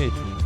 Edmund.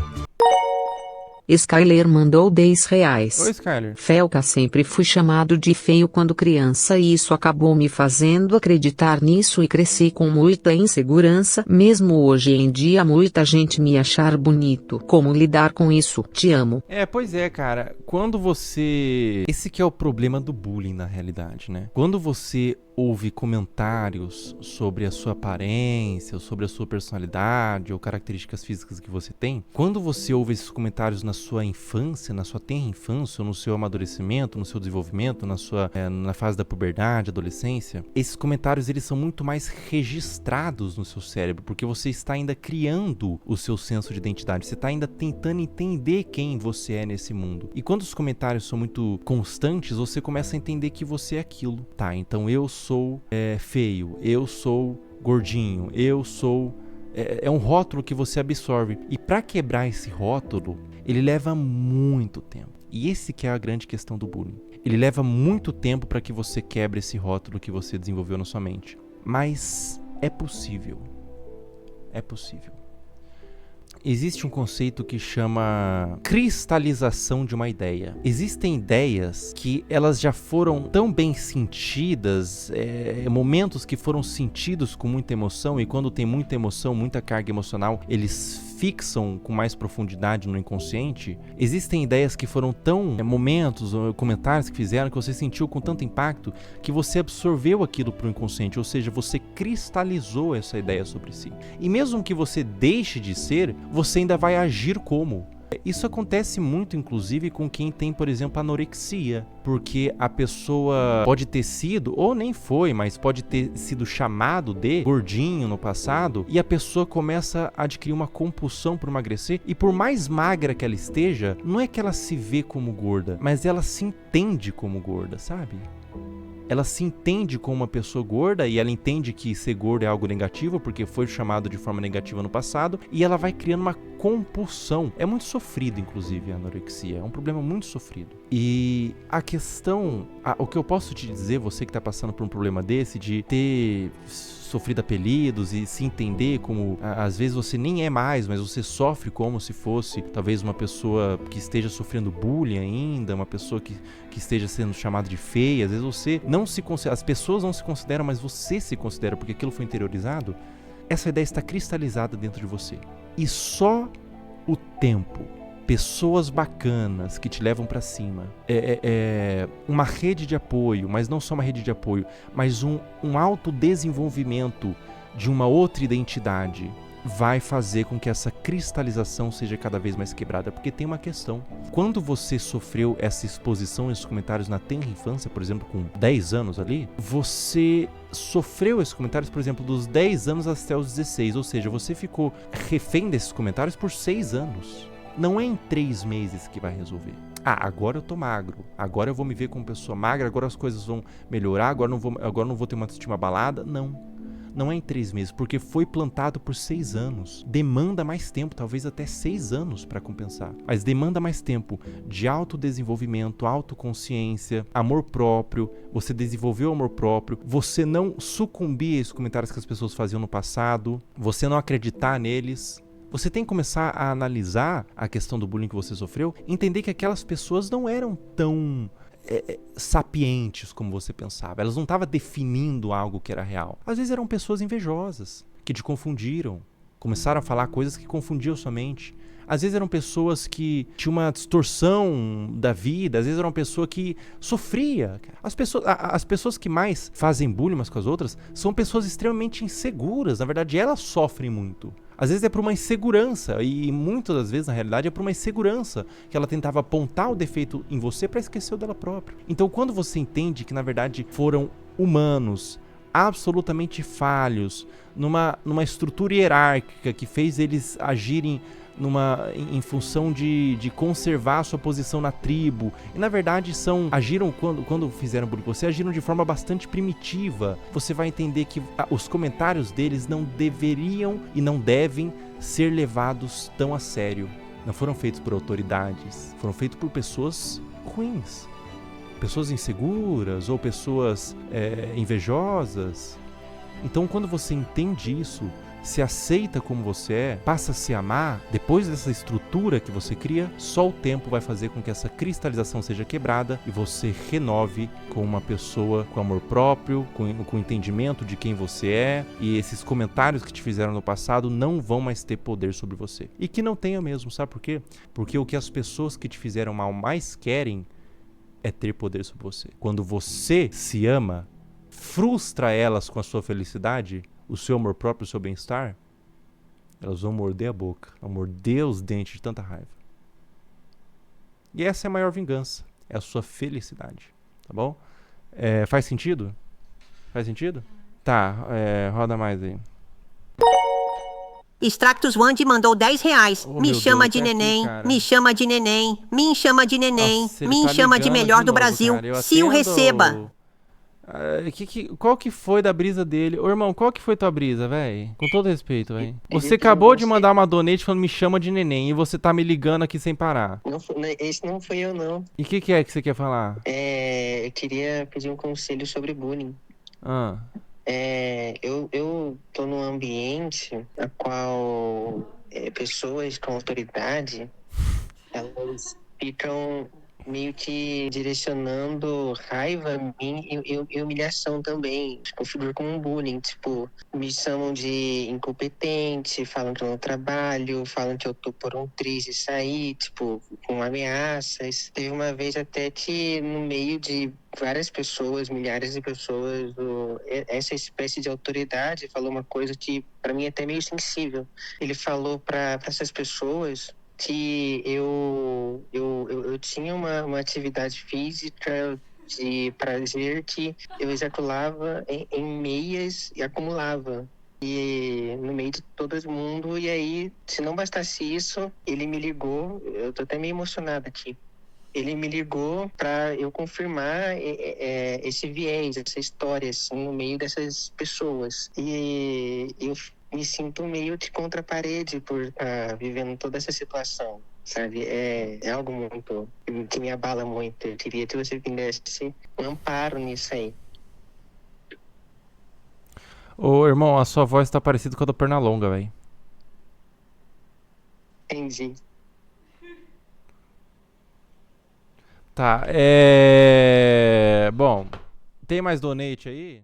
Skyler mandou R$10. Oi, Skyler. Felca, sempre fui chamado de feio quando criança e isso acabou me fazendo acreditar nisso e cresci com muita insegurança. Mesmo hoje em dia muita gente me achar bonito. Como lidar com isso? Te amo. Pois é, cara. Quando você... Esse que é o problema do bullying, na realidade, né? Quando você ouve comentários sobre a sua aparência, ou sobre a sua personalidade, ou características físicas que você tem, quando você ouve esses comentários na sua infância, na sua tenra infância, ou no seu amadurecimento, no seu desenvolvimento, na fase da puberdade, adolescência, esses comentários eles são muito mais registrados no seu cérebro, porque você está ainda criando o seu senso de identidade, você está ainda tentando entender quem você é nesse mundo. E quando os comentários são muito constantes, você começa a entender que você é aquilo. Tá, então eu sou feio, eu sou gordinho, eu sou... É um rótulo que você absorve. E para quebrar esse rótulo, ele leva muito tempo. E esse que é a grande questão do bullying. Ele leva muito tempo para que você quebre esse rótulo que você desenvolveu na sua mente. Mas é possível. É possível. Existe um conceito que chama cristalização de uma ideia. Existem ideias que elas já foram tão bem sentidas, momentos que foram sentidos com muita emoção, e quando tem muita emoção, muita carga emocional, eles fixam com mais profundidade no inconsciente. Existem ideias que foram tão momentos ou comentários que fizeram que você sentiu com tanto impacto que você absorveu aquilo para o inconsciente, ou seja, você cristalizou essa ideia sobre si. E mesmo que você deixe de ser, você ainda vai agir como. Isso acontece muito, inclusive, com quem tem, por exemplo, anorexia, porque a pessoa pode ter sido, ou nem foi, mas pode ter sido chamado de gordinho no passado, e a pessoa começa a adquirir uma compulsão por emagrecer, e por mais magra que ela esteja, não é que ela se vê como gorda, mas ela se entende como gorda, sabe? Ela se entende como uma pessoa gorda e ela entende que ser gordo é algo negativo porque foi chamado de forma negativa no passado, e ela vai criando uma compulsão. É muito sofrido, inclusive, a anorexia. É um problema muito sofrido. E a questão... o que eu posso te dizer, você que está passando por um problema desse, de ter sofrido apelidos e se entender como... Às vezes você nem é mais, mas você sofre como se fosse talvez uma pessoa que esteja sofrendo bullying ainda, uma pessoa que esteja sendo chamada de feia. Às vezes você não se considera... As pessoas não se consideram, mas você se considera porque aquilo foi interiorizado. Essa ideia está cristalizada dentro de você. E só o tempo, pessoas bacanas que te levam pra cima, uma rede de apoio, mas não só uma rede de apoio, mas um autodesenvolvimento de uma outra identidade, vai fazer com que essa cristalização seja cada vez mais quebrada. Porque tem uma questão. Quando você sofreu essa exposição, esses comentários na tenra infância, por exemplo, com 10 anos ali, você sofreu esses comentários, por exemplo, dos 10 anos até os 16. Ou seja, você ficou refém desses comentários por 6 anos. Não é em 3 meses que vai resolver. Agora eu tô magro, agora eu vou me ver como pessoa magra, agora as coisas vão melhorar, agora não vou ter uma autoestima abalada. Não é em 3 meses, porque foi plantado por 6 anos. Demanda mais tempo, talvez até 6 anos para compensar. Mas demanda mais tempo de autodesenvolvimento, autoconsciência, amor próprio. Você desenvolveu amor próprio. Você não sucumbir a esses comentários que as pessoas faziam no passado. Você não acreditar neles. Você tem que começar a analisar a questão do bullying que você sofreu. Entender que aquelas pessoas não eram tão... sapientes como você pensava. Elas não estavam definindo algo que era real. Às vezes eram pessoas invejosas, que te confundiram, começaram a falar coisas que confundiam sua mente. Às vezes eram pessoas que tinham uma distorção da vida, às vezes era uma pessoa que sofria. As pessoas que mais fazem bullying umas com as outras são pessoas extremamente inseguras. Na verdade, elas sofrem muito. Às vezes é por uma insegurança, e muitas das vezes, na realidade, é por uma insegurança que ela tentava apontar o defeito em você para esquecer o dela própria. Então, quando você entende que, na verdade, foram humanos absolutamente falhos, numa estrutura hierárquica que fez eles agirem em função de conservar a sua posição na tribo, e na verdade agiram quando fizeram bullying com você, agiram de forma bastante primitiva. Você vai entender que os comentários deles não deveriam e não devem ser levados tão a sério. Não foram feitos por autoridades, foram feitos por pessoas ruins, pessoas inseguras ou pessoas invejosas. Então, quando você entende isso, se aceita como você é, passa a se amar, depois dessa estrutura que você cria, só o tempo vai fazer com que essa cristalização seja quebrada e você renove com uma pessoa com amor próprio, com entendimento de quem você é, e esses comentários que te fizeram no passado não vão mais ter poder sobre você. E que não tenha mesmo, sabe por quê? Porque o que as pessoas que te fizeram mal mais querem é ter poder sobre você. Quando você se ama, frustra elas com a sua felicidade, o seu amor próprio, o seu bem-estar, elas vão morder a boca, vão morder os dentes de tanta raiva. E essa é a maior vingança, é a sua felicidade, tá bom? Faz sentido? Faz sentido? Tá, roda mais aí. Extractus Wandi mandou R$10. Oh, me meu chama Deus, de até aqui, neném, cara. me chama de neném, me chama de neném, Nossa, ele me tá chama de ligando melhor de do novo, Brasil. cara. Eu Se o atendo. receba. Qual que foi da brisa dele? Ô, irmão, qual que foi tua brisa, velho? Com todo respeito, velho. Ele Você pediu acabou de você. mandar uma donate falando me chama de neném e você tá me ligando aqui sem parar. Esse não foi eu, não. E o que é que você quer falar? Eu queria pedir um conselho sobre bullying. Ah, Eu tô num ambiente a qual pessoas com autoridade, elas ficam meio que direcionando raiva a mim e humilhação também. Configuro como um bullying. Tipo, me chamam de incompetente, falam que eu não trabalho, falam que eu tô por um triz de sair, tipo, com ameaças. Teve uma vez até que no meio de várias pessoas, milhares de pessoas, essa espécie de autoridade falou uma coisa que para mim é até meio sensível. Ele falou para essas pessoas que eu tinha uma atividade física de prazer que eu ejaculava em meias e acumulava. E no meio de todo mundo, e aí, se não bastasse isso, ele me ligou, eu tô até meio emocionado aqui. Ele me ligou para eu confirmar esse viés, essa história, assim, no meio dessas pessoas. E eu me sinto meio de contra a parede por estar vivendo toda essa situação, sabe? É algo muito que me abala muito. Eu queria que você me desse um amparo nisso aí. Ô, irmão, a sua voz tá parecida com a da Pernalonga, velho. Entendi. Tá, Bom, tem mais donate aí?